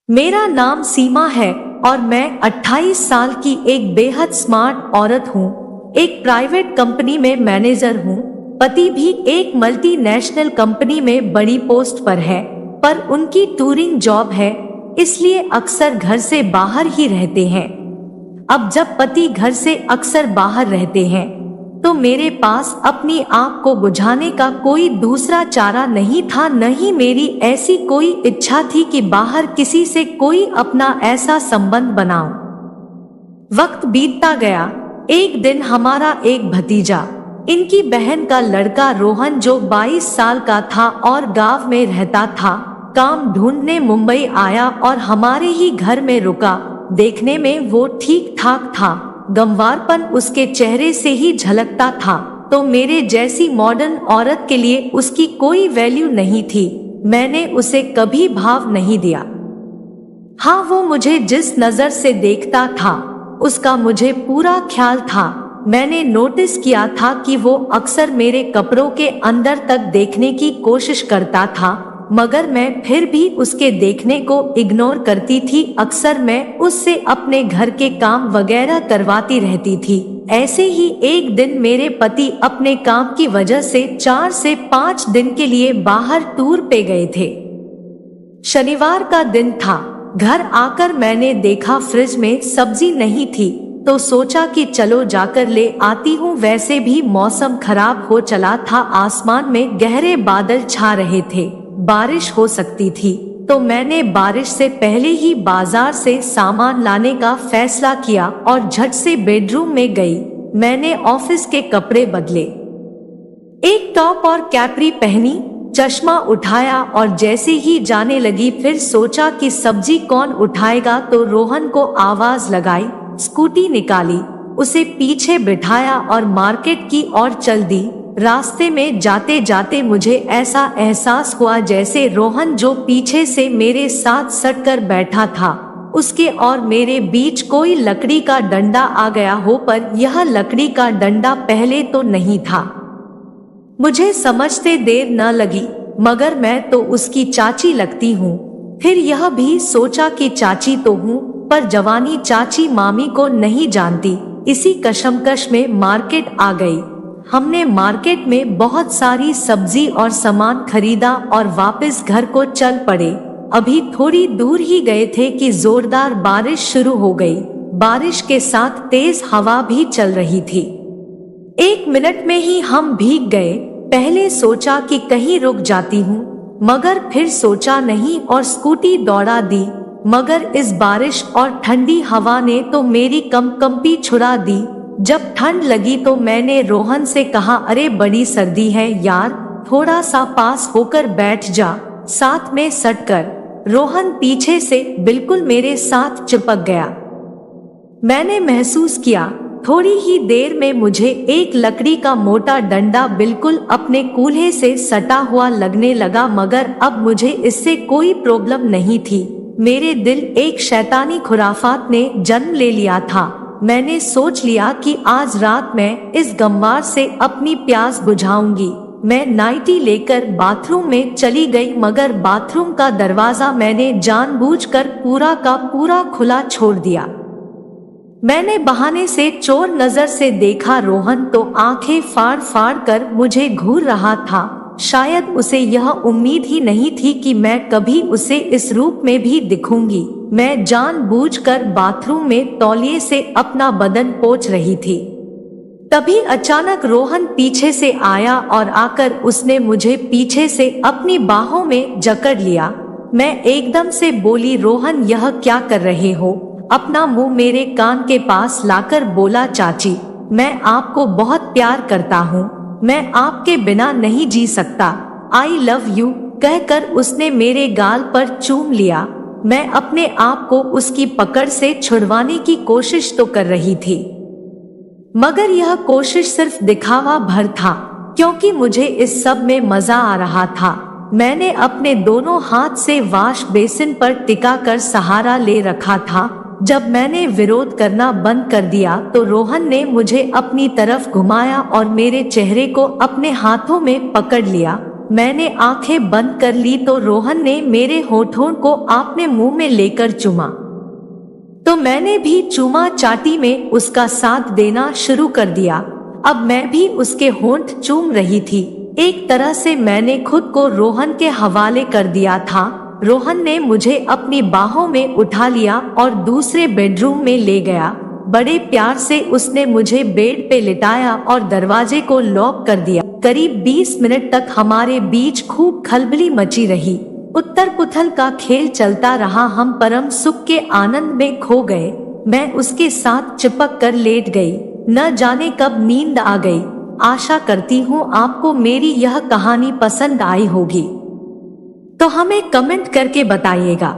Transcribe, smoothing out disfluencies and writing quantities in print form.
मेरा नाम सीमा है और मैं 28 साल की एक बेहद स्मार्ट औरत हूँ। एक प्राइवेट कंपनी में मैनेजर हूँ। पति भी एक मल्टीनेशनल कंपनी में बड़ी पोस्ट पर है, पर उनकी टूरिंग जॉब है, इसलिए अक्सर घर से बाहर ही रहते हैं। अब जब पति घर से अक्सर बाहर रहते हैं, तो मेरे पास अपनी आग को बुझाने का कोई दूसरा चारा नहीं था, न ही मेरी ऐसी कोई इच्छा थी कि बाहर किसी से कोई अपना ऐसा संबंध बनाऊं। वक्त बीतता गया। एक दिन हमारा एक भतीजा, इनकी बहन का लड़का रोहन, जो 22 साल का था और गांव में रहता था, काम ढूंढने मुंबई आया और हमारे ही घर में रुका। देखने में वो ठीक ठाक था, गंवारपन उसके चेहरे से ही झलकता था, तो मेरे जैसी मॉडर्न औरत के लिए उसकी कोई वैल्यू नहीं थी। मैंने उसे कभी भाव नहीं दिया। हाँ, वो मुझे जिस नजर से देखता था उसका मुझे पूरा ख्याल था। मैंने नोटिस किया था कि वो अक्सर मेरे कपड़ों के अंदर तक देखने की कोशिश करता था, मगर मैं फिर भी उसके देखने को इग्नोर करती थी। अक्सर मैं उससे अपने घर के काम वगैरह करवाती रहती थी। ऐसे ही एक दिन मेरे पति अपने काम की वजह से 4 से 5 दिन के लिए बाहर टूर पे गए थे। शनिवार का दिन था। घर आकर मैंने देखा फ्रिज में सब्जी नहीं थी, तो सोचा कि चलो जाकर ले आती हूँ। वैसे भी मौसम खराब हो चला था, आसमान में गहरे बादल छा रहे थे, बारिश हो सकती थी, तो मैंने बारिश से पहले ही बाजार से सामान लाने का फैसला किया और झट से बेडरूम में गई। मैंने ऑफिस के कपड़े बदले, एक टॉप और कैपरी पहनी, चश्मा उठाया और जैसे ही जाने लगी, फिर सोचा कि सब्जी कौन उठाएगा, तो रोहन को आवाज लगाई। स्कूटी निकाली, उसे पीछे बिठाया और मार्केट की ओर चल दी। रास्ते में जाते जाते मुझे ऐसा एहसास हुआ जैसे रोहन, जो पीछे से मेरे साथ सटकर बैठा था, उसके और मेरे बीच कोई लकड़ी का डंडा आ गया हो, पर यह लकड़ी का डंडा पहले तो नहीं था। मुझे समझते देर न लगी, मगर मैं तो उसकी चाची लगती हूँ। फिर यह भी सोचा कि चाची तो हूँ, पर जवानी चाची मामी को नहीं जानती। इसी कशमकश में मार्केट आ गई। हमने मार्केट में बहुत सारी सब्जी और सामान खरीदा और वापस घर को चल पड़े। अभी थोड़ी दूर ही गए थे कि जोरदार बारिश शुरू हो गई। बारिश के साथ तेज हवा भी चल रही थी। 1 मिनट में ही हम भीग गए। पहले सोचा कि कहीं रुक जाती हूँ, मगर फिर सोचा नहीं और स्कूटी दौड़ा दी। मगर इस बारिश और ठंडी हवा ने तो मेरी कंपी छुड़ा दी। जब ठंड लगी तो मैंने रोहन से कहा, अरे बड़ी सर्दी है यार, थोड़ा सा पास होकर बैठ जा, साथ में सटकर। रोहन पीछे से बिल्कुल मेरे साथ चिपक गया। मैंने महसूस किया, थोड़ी ही देर में मुझे एक लकड़ी का मोटा डंडा बिल्कुल अपने कूल्हे से सटा हुआ लगने लगा, मगर अब मुझे इससे कोई प्रॉब्लम नहीं थी। मेरे दिल एक शैतानी खुराफात ने जन्म ले लिया था। मैंने सोच लिया कि आज रात मैं इस गंवार से अपनी प्यास बुझाऊंगी। मैं नाइटी लेकर बाथरूम में चली गई, मगर बाथरूम का दरवाजा मैंने जानबूझकर पूरा का पूरा खुला छोड़ दिया। मैंने बहाने से चोर नजर से देखा। रोहन तो आंखें फाड़ फाड़ कर मुझे घूर रहा था। शायद उसे यह उम्मीद ही नहीं थी कि मैं कभी उसे इस रूप में भी दिखूंगी। मैं जानबूझकर बाथरूम में तौलिए से अपना बदन पोंछ रही थी। तभी अचानक रोहन पीछे से आया और आकर उसने मुझे पीछे से अपनी बाहों में जकड़ लिया। मैं एकदम से बोली, रोहन यह क्या कर रहे हो? अपना मुंह मेरे कान के पास लाकर बोला, चाची मैं आपको बहुत प्यार करता हूँ, मैं आपके बिना नहीं जी सकता, आई लव यू कहकर उसने मेरे गाल पर चूम लिया। मैं अपने आप को उसकी पकड़ से छुड़वाने की कोशिश तो कर रही थी, मगर यह कोशिश सिर्फ दिखावा भर था, क्योंकि मुझे इस सब में मजा आ रहा था। मैंने अपने दोनों हाथ से वॉश बेसिन पर टिका कर सहारा ले रखा था। जब मैंने विरोध करना बंद कर दिया तो रोहन ने मुझे अपनी तरफ घुमाया और मेरे चेहरे को अपने हाथों में पकड़ लिया। मैंने आंखें बंद कर ली तो रोहन ने मेरे होठों को अपने मुंह में लेकर चूमा, तो मैंने भी चूमा चाटी में उसका साथ देना शुरू कर दिया। अब मैं भी उसके होंठ चूम रही थी। एक तरह से मैंने खुद को रोहन के हवाले कर दिया था। रोहन ने मुझे अपनी बाहों में उठा लिया और दूसरे बेडरूम में ले गया। बड़े प्यार से उसने मुझे बेड पे लिटाया और दरवाजे को लॉक कर दिया। करीब 20 मिनट तक हमारे बीच खूब खलबली मची रही। उत्तर पुथल का खेल चलता रहा। हम परम सुख के आनंद में खो गए। मैं उसके साथ चिपक कर लेट गई। न जाने कब नींद आ गई। आशा करती हूँ आपको मेरी यह कहानी पसंद आई होगी, तो हमें कमेंट करके बताइएगा।